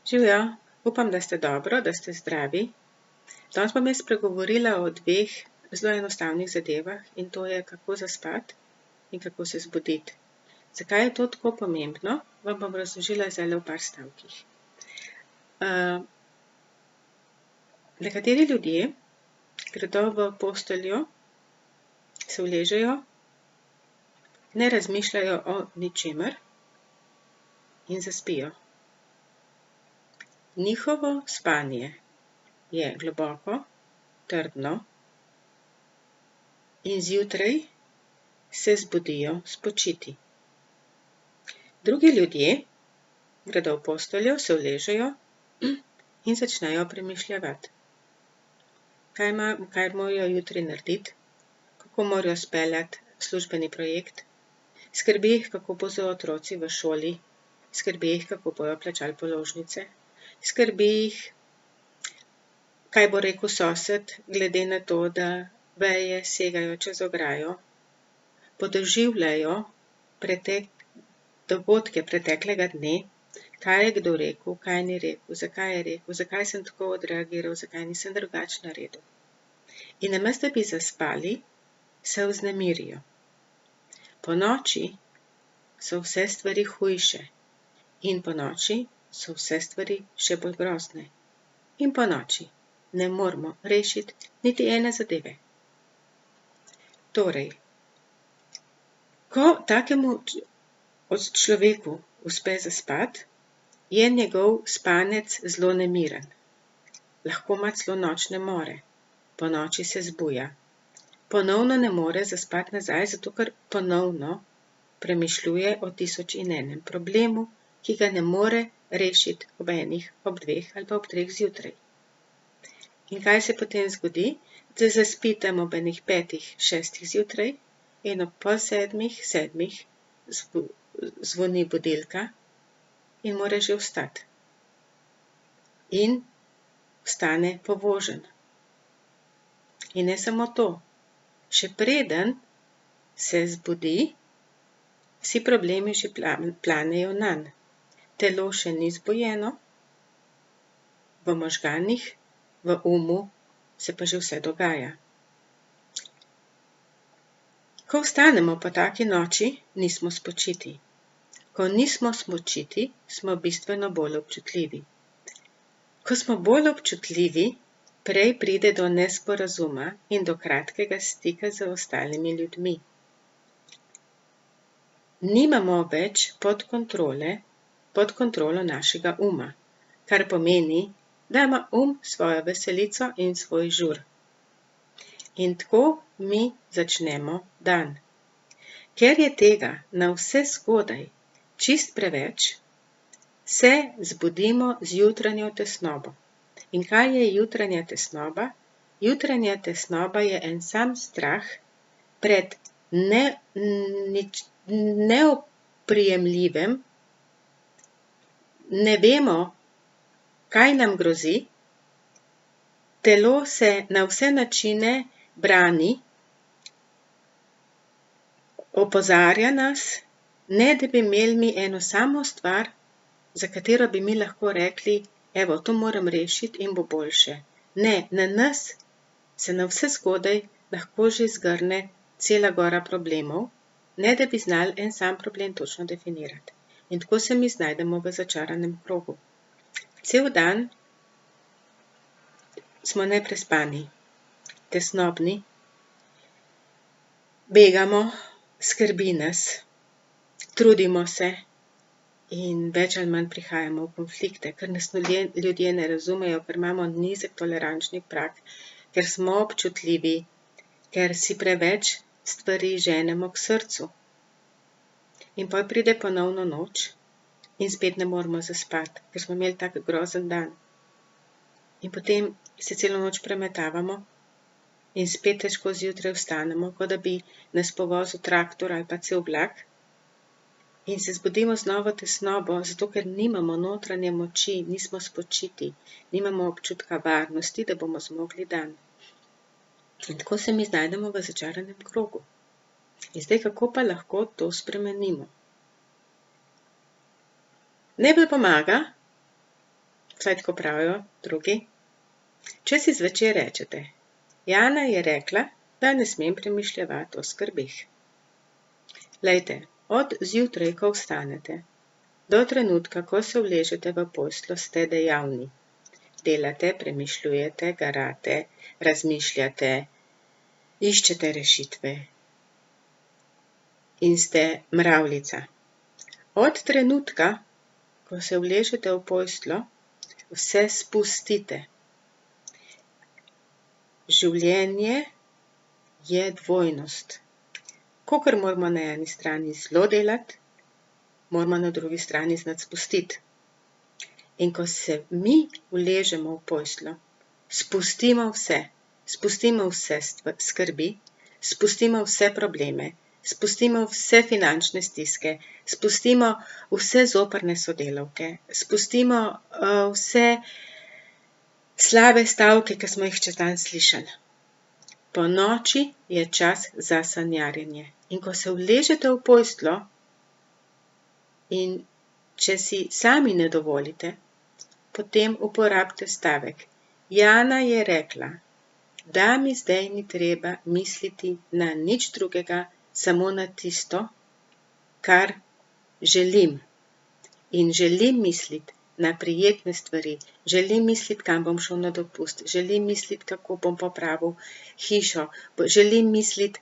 Živjo, upam, da ste dobro, da ste zdravi. Danes bom jaz spregovorila o dveh zelo enostavnih zadevah in to je, kako zaspati in kako se zbuditi. Zakaj je to tako pomembno, vam bom razložila zdajle v par stavkih. Nekateri ljudje gredo v posteljo, se uležejo, ne razmišljajo o ničemer in zaspijo. Njihovo spanje je globoko, trdno in zjutraj se zbudijo spočiti. Drugi ljudje gredo v posteljo, se uležejo in začnejo premišljevati. Kaj morajo jutri narediti, kako morajo speljati službeni projekt, skrbi jih, kako bodo otroci v šoli, skrbi jih, kako bojo plačali položnice, skrbi jih, kaj bo rekel sosed, glede na to, da veje segajo čez ograjo, podoživljajo dogodke preteklega dne, kaj je kdo rekel, kaj ni rekel, zakaj sem tako odreagiral, zakaj nisem drugače naredil. In namesto, da bi zaspali, se vznemirijo. Ponoči so vse stvari hujše in ponoči so vse stvari še bolj grozne. In ponoči ne moremo rešiti niti ene zadeve. Torej, ko takemu človeku uspe zaspati, je njegov spanec zelo nemiren. Lahko ima celo nočne more. Ponoči se zbuja. Ponovno ne more zaspati nazaj, zato ker ponovno premišljuje o 1001 problemu, ki ga ne more rešiti ob 1, ob 2 ali pa ob 3 zjutraj. In kaj se potem zgodi? Da zaspi tam ob 5, 6 zjutraj in ob pol 7 zvoni budilka in mora že vstati. In vstane povožen. In ne samo to, še preden se zbudi, vsi problemi že planejo nanj. Telo še ni zbujeno, v možganih, v umu se pa že vse dogaja. Ko vstanemo po taki noči, nismo spočiti. Ko nismo spočiti, smo bistveno bolj občutljivi. Ko smo bolj občutljivi, prej pride do nesporazuma in do kratkega stika z ostalimi ljudmi. Nimamo več pod kontrolo našega uma, kar pomeni, da ima svojo veselico in svoj žur. In tako mi začnemo dan. Ker je tega na vse zgodaj čist preveč, se zbudimo z jutranjo tesnobo. In kaj je jutranja tesnoba? Jutranja tesnoba je en sam strah pred neoprijemljivim, ne vemo, kaj nam grozi, telo se na vse načine brani, opozarja nas, ne da bi imeli mi eno samo stvar, za katero bi mi lahko rekli, evo, to moram rešiti in bo boljše. Ne, na nas se na vse zgodaj lahko že zgrne cela gora problemov, ne da bi znali en sam problem točno definirati. In tako se mi znajdemo v začaranem krogu. Cel dan smo neprespani, tesnobni, begamo, skrbi nas, trudimo se in več ali manj prihajamo v konflikte, ker nas ljudje ne razumejo, ker imamo nizek tolerančni prag, ker smo občutljivi, ker si preveč stvari ženemo k srcu. In potem pride ponovno noč in spet ne moremo zaspati, ker smo imeli tak grozen dan. In potem se celo noč premetavamo in spet težko zjutraj vstanemo, kot da bi nas povozil traktor ali pa cel vlak. In se zbudimo z novo tesnobo, zato ker nimamo notranje moči, nismo spočiti, nimamo občutka varnosti, da bomo zmogli dan. In tako se mi znajdemo v začaranem krogu. In zdaj, kako pa lahko to spremenimo? Najbolj pomaga, Vsaj tako pravijo drugi. Če si zvečer rečete: Jana je rekla, da ne smem premišljevati o skrbeh. Glejte, od zjutraj, ko vstanete, do trenutka, ko se uležete v posteljo, ste dejavni. Delate, premišljujete, garate, razmišljate, iščete rešitve in ste mravljica. Od trenutka, ko se uležete v posteljo, vse spustite. Življenje je dvojnost. Kakor moramo na eni strani zelo delati, moramo na drugi strani znati spustiti. In ko se mi uležemo v posteljo, spustimo vse skrbi, spustimo vse probleme, spustimo vse finančne stiske, spustimo vse zoprne sodelavke, spustimo vse slabe stavke, ki smo jih čez dan slišali. Ponoči je čas za sanjarjenje. In ko se uležete v posteljo in če si sami ne dovolite, potem uporabite stavek. Jana je rekla, da mi zdaj ni treba misliti na nič drugega, samo na tisto, kar želim. In želim misliti na prijetne stvari, želim misliti, kam bom šel na dopust, želim misliti, kako bom popravil hišo, želim misliti,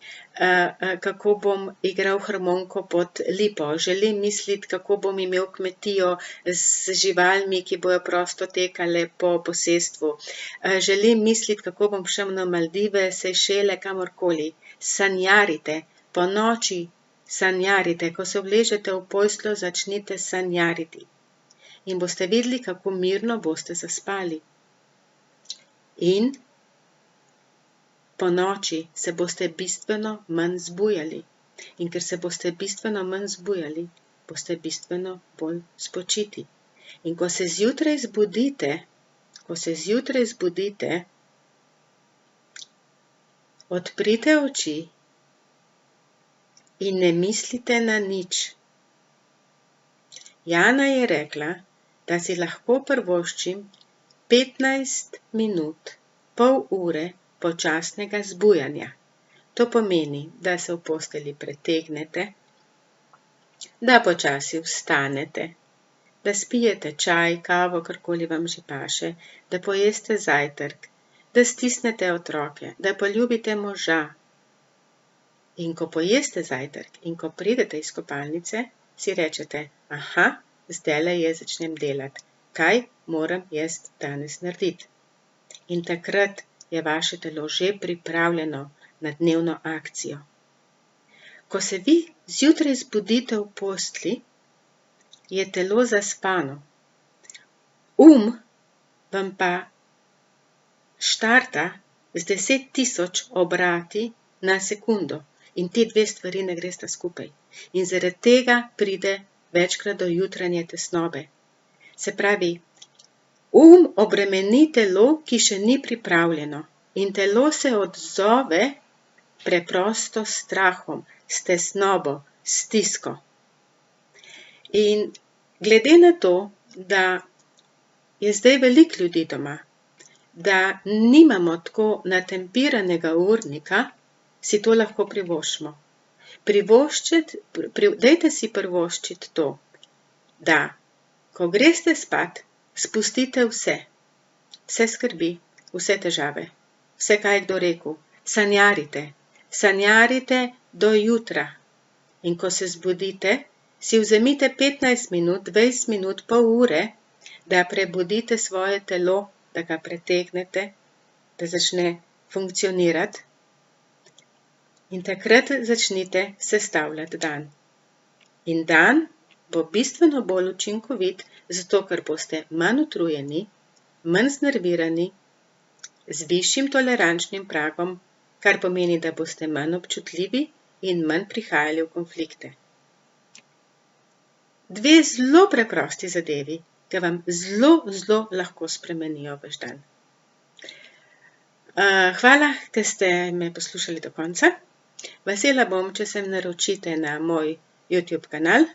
kako bom igral harmoniko pod lipo, želim misliti, kako bom imel kmetijo z živalmi, ki bojo prosto tekale po posestvu, želim misliti, kako bom šel na Maldive, Sejšele, kamorkoli. Sanjarite, ponoči sanjarite, ko se uležete v posteljo, začnite sanjariti. In boste videli, kako mirno boste zaspali. In ponoči se boste bistveno manj zbujali. In ker se boste bistveno manj zbujali, boste bistveno bolj spočiti. In ko se zjutraj zbudite, odprite oči in ne mislite na nič. Jana je rekla, da si lahko privoščim 15 minut, pol ure počasnega zbujanja. To pomeni, da se v postelji pretegnete, da počasi vstanete, da spijete čaj, kavo, karkoli vam že paše, da pojeste zajtrk, da stisnete otroke, da poljubite moža. In ko pojeste zajtrk in ko pridete iz kopalnice, si rečete, aha, zdajle jaz začnem delati. Kaj moram jaz danes narediti? In takrat je vaše telo že pripravljeno na dnevno akcijo. Ko se vi zjutraj zbudite v postelji, je telo zaspano. Vam pa štarta z 10.000 obrati na sekundo. In te dve stvari ne gresta skupaj. In zaradi tega pride večkrat do jutranje tesnobe. Se pravi, obremeni telo, ki še ni pripravljeno. In telo se odzove preprosto s strahom, s tesnobo, s stisko. In glede na to, da je zdaj veliko ljudi doma, da nimamo tako natempiranega urnika, si to lahko privoščimo. Dajte si privoščiti to, da ko greste spat, spustite vse skrbi, vse težave, vse, kaj je kdo rekel, sanjarite do jutra. In ko se zbudite, si vzemite 15 minut, 20 minut, pol ure, da prebudite svoje telo, da ga pretegnete, da začne funkcionirati. In takrat začnite sestavljati dan. In dan bo bistveno bolj učinkovit, zato ker boste manj utrujeni, manj znervirani, z višjim tolerančnim pragom, kar pomeni, da boste manj občutljivi in manj prihajali v konflikte. Dve zelo preprosti zadevi, ki vam zelo lahko spremenijo vaš dan. Hvala, da ste me poslušali do konca. Vesela bom, če se naročite na moj YouTube kanal.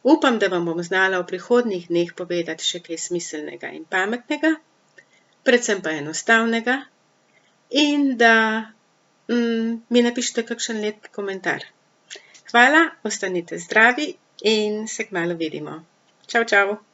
Upam, da vam bom znala v prihodnjih dneh povedati še kaj smiselnega in pametnega, predvsem pa enostavnega, in da mi napišete kakšen lep komentar. Hvala, ostanite zdravi in se kmalu vidimo. Čau, čau!